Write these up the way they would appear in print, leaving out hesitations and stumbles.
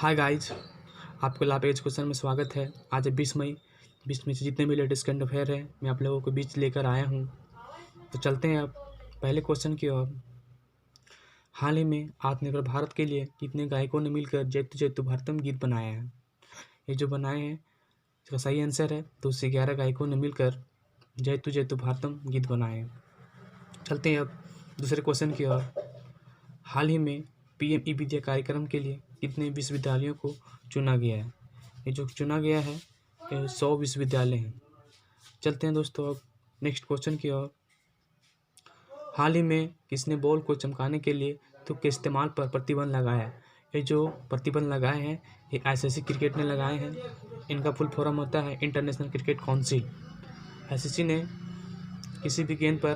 Hi guys, आपको लाभ education में स्वागत है। आज है 20 मई। 20 मई से जितने भी लेटेस्ट करंट अफेयर है मैं आप लोगों के बीच लेकर आया हूँ। तो चलते हैं अब पहले क्वेश्चन की ओर। हाल ही में आत्मनिर्भर भारत के लिए कितने गायकों ने मिलकर जयतु जयतु भारतम गीत बनाया है? ये जो बनाए हैं इसका सही आंसर है 211 गायकों ने मिलकर जयतु जयतु भारतम गीत बनाए हैं। चलते हैं अब दूसरे क्वेश्चन की ओर। हाल ही में पीएम ई विद्या कार्यक्रम के लिए कितने विश्वविद्यालयों को चुना गया है? ये जो चुना गया है 100 विश्वविद्यालय हैं। चलते हैं दोस्तों अब नेक्स्ट क्वेश्चन की ओर। हाल ही में किसने बॉल को चमकाने के लिए थूक के इस्तेमाल पर प्रतिबंध लगाया है? ये जो प्रतिबंध लगाए हैं ये आईसीसी क्रिकेट ने लगाए हैं। इनका फुल फॉर्म होता है इंटरनेशनल क्रिकेट काउंसिल। आईसीसी ने किसी भी गेंद पर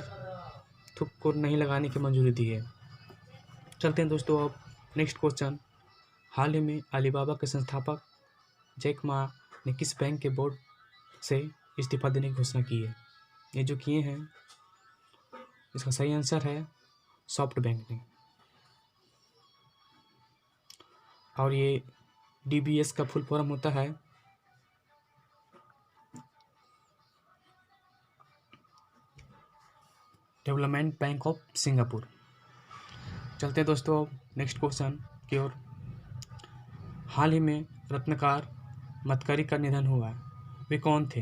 थूक को नहीं लगाने की मंजूरी दी है। चलते हैं दोस्तों अब नेक्स्ट क्वेश्चन। हाल ही में अलीबाबा के संस्थापक जैक मा ने किस बैंक के बोर्ड से इस्तीफा देने की घोषणा की है? ये जो किए हैं इसका सही आंसर है सॉफ्ट बैंक ने। और ये डीबीएस का फुल फॉर्म होता है डेवलपमेंट बैंक ऑफ सिंगापुर। चलते हैं दोस्तों नेक्स्ट क्वेश्चन की ओर। हाल ही में रत्नकार मतकरी का निधन हुआ है, वे कौन थे?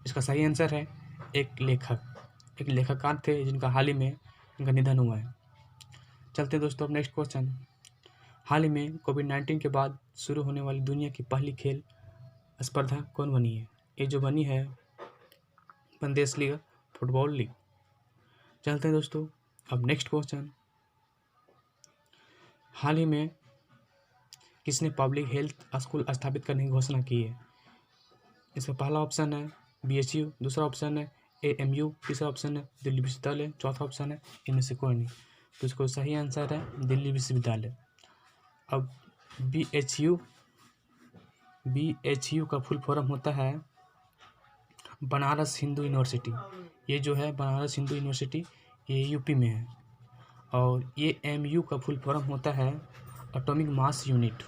इसका सही आंसर है एक लेखककार थे जिनका हाल ही में इनका निधन हुआ है। चलते हैं दोस्तों अब नेक्स्ट क्वेश्चन। हाल ही में कोविड-19 के बाद शुरू होने वाली दुनिया की पहली खेल स्पर्धा कौन बनी है? ये जो बनी है बंदेश लीग फुटबॉल लीग। चलते हैं दोस्तों अब नेक्स्ट क्वेश्चन। हाल ही में किसने पब्लिक हेल्थ स्कूल स्थापित करने की घोषणा की है? इसमें पहला ऑप्शन है बीएचयू, दूसरा ऑप्शन है एएमयू, तीसरा ऑप्शन है दिल्ली विश्वविद्यालय, चौथा ऑप्शन है इनमें से कोई नहीं। तो इसको सही आंसर है दिल्ली विश्वविद्यालय। अब बीएचयू का फुल फॉर्म होता है बनारस हिंदू यूनिवर्सिटी। ये जो है बनारस हिंदू यूनिवर्सिटी ये यूपी में है। और ये एमयू का फुल फॉर्म होता है एटॉमिक मास यूनिट।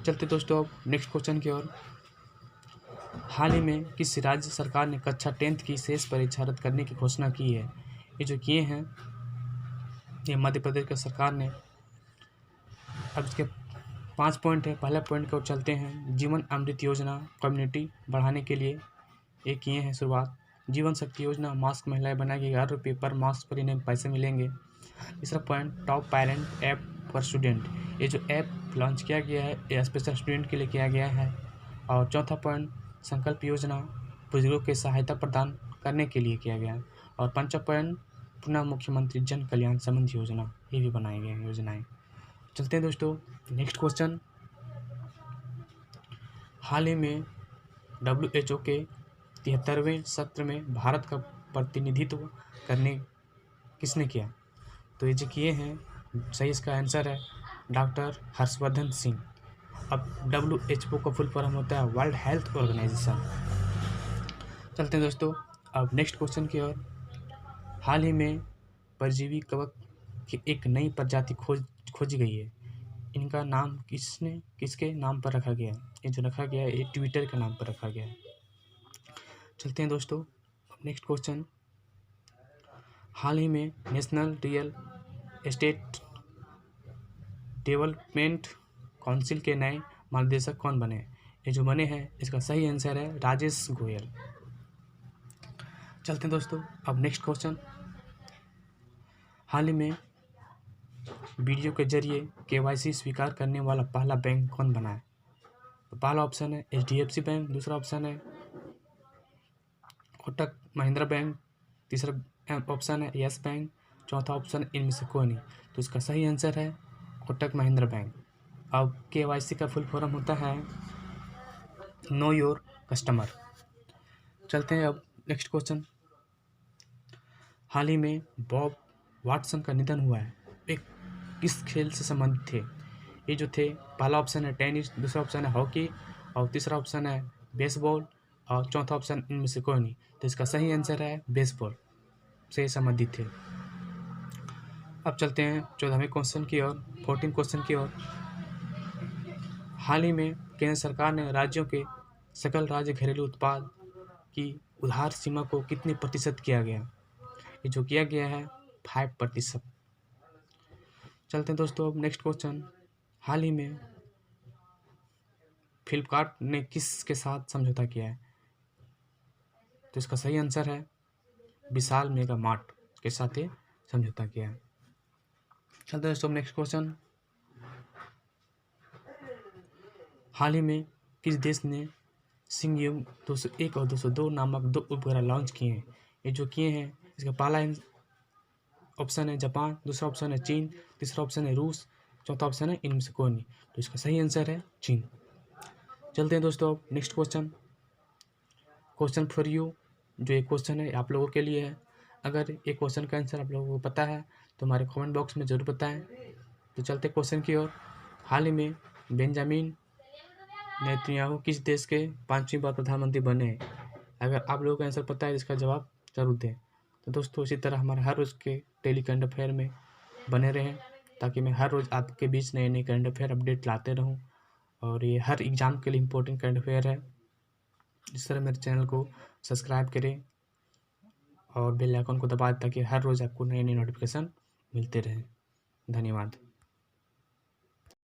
चलते दोस्तों अब नेक्स्ट क्वेश्चन की ओर। हाल ही में किस राज्य सरकार ने कक्षा 10th की शेष परीक्षा रद्द करने की घोषणा की है? ये जो किए हैं ये मध्य प्रदेश की सरकार ने। अब इसके 5 पॉइंट है। पहला पॉइंट की ओर चलते हैं। जीवन अमृत योजना कम्युनिटी बढ़ाने के लिए ये किए हैं शुरुआत। जीवन शक्ति योजना मास्क महिलाएं बनाएगी, 11 रुपये पर मास्क पर इन्हें पैसे मिलेंगे। तीसरा point top parent app for student. ये जो ऐप लॉन्च किया गया है ये स्पेशल स्टूडेंट के लिए किया गया है। और चौथा पॉइंट संकल्प योजना बुजुर्गों की सहायता प्रदान करने के लिए किया गया है। और पांचवा पॉइंट पुनः मुख्यमंत्री जन कल्याण संबंधी योजना, ये भी बनाई गई हैं योजनाएं। चलते हैं दोस्तों नेक्स्ट क्वेश्चन। हाल ही में WHO के 73वें सत्र में भारत का प्रतिनिधित्व करने किसने किया? तो ये जो किए हैं सही इसका आंसर है डॉक्टर हर्षवर्धन सिंह। अब WHO का फुल फॉर्म होता है वर्ल्ड हेल्थ ऑर्गेनाइजेशन। चलते हैं दोस्तों अब नेक्स्ट क्वेश्चन की ओर। हाल ही में परजीवी कवक की एक नई प्रजाति खोजी गई है। इनका नाम किसके नाम पर रखा गया है? ये जो रखा गया है ये ट्विटर के नाम पर रखा गया है। चलते हैं दोस्तों नेक्स्ट क्वेश्चन। हाल ही में national real estate development council के नए महानिदेशक कौन बने? ये जो बने हैं इसका सही आंसर है राजेश गोयल। चलते हैं दोस्तों अब नेक्स्ट क्वेश्चन। हाल ही में वीडियो के जरिए KYC स्वीकार करने वाला पहला बैंक कौन बना है? तो पहला ऑप्शन है HDFC बैंक, दूसरा ऑप्शन है कोटक महिंद्रा बैंक, तीसरा ऑप्शन है यस बैंक, चौथा ऑप्शन इनमें से कोई नहीं। तो इसका सही आंसर है कोटक महिंद्रा बैंक। अब KYC का फुल फॉर्म होता है नो योर कस्टमर। चलते हैं अब नेक्स्ट क्वेश्चन। हाल ही में बॉब वाटसन का निधन हुआ है, वे किस खेल से संबंधित थे? ये जो थे पहला ऑप्शन है टेनिस, दूसरा ऑप्शन है हॉकी और तीसरा ऑप्शन है बेसबॉल और चौथा ऑप्शन इनमें से कोई नहीं। तो इसका सही आंसर है बेसबॉल से संबंधित थे। अब चलते हैं 14वें क्वेश्चन की ओर, 14 क्वेश्चन की ओर। हाल ही में केंद्र सरकार ने राज्यों के सकल राज्य घरेलू उत्पाद की उधार सीमा को कितने प्रतिशत किया गया? ये जो किया गया है 5%। चलते हैं दोस्तों अब नेक्स्ट क्वेश्चन। हाल ही में फ्लिपकार्ट ने किसके साथ समझौता किया है? तो इसका सही आंसर है विशाल मेगा मार्ट के साथ ये समझौता किया है। चलते हैं दोस्तों नेक्स्ट क्वेश्चन। हाल ही में किस देश ने सिंगयुम 201 और 202 नामक 2 उपग्रह लॉन्च किए हैं? ये जो किए हैं इसका पहला ऑप्शन है जापान, दूसरा ऑप्शन है चीन, तीसरा ऑप्शन है रूस, चौथा ऑप्शन है इनमें से कोई नहीं। तो इसका सही आंसर है चीन। चलते हैं दोस्तों अब नेक्स्ट क्वेश्चन फॉर यू। जो ये क्वेश्चन है आप लोगों के लिए है। अगर ये क्वेश्चन का आंसर आप लोगों को पता है तो हमारे कमेंट बॉक्स में ज़रूर बताएं। तो चलते क्वेश्चन की ओर। हाल ही में बेंजामिन नेतन्याहू किस देश के 5वीं बार प्रधानमंत्री बने हैं? अगर आप लोगों को आंसर पता है तो इसका जवाब जरूर दें। तो दोस्तों इसी तरह हमारे हर रोज़ के डेली करंट अफेयर में बने रहें ताकि मैं हर रोज़ आपके बीच नए नए करंट अफेयर अपडेट लाते रहूं। और ये हर एग्ज़ाम के लिए इम्पोर्टेंट करंट अफेयर है। इस तरह मेरे चैनल को सब्सक्राइब करें और बेल आइकन को दबा दें ताकि हर रोज़ आपको नए नए नोटिफिकेशन मिलते रहें। धन्यवाद।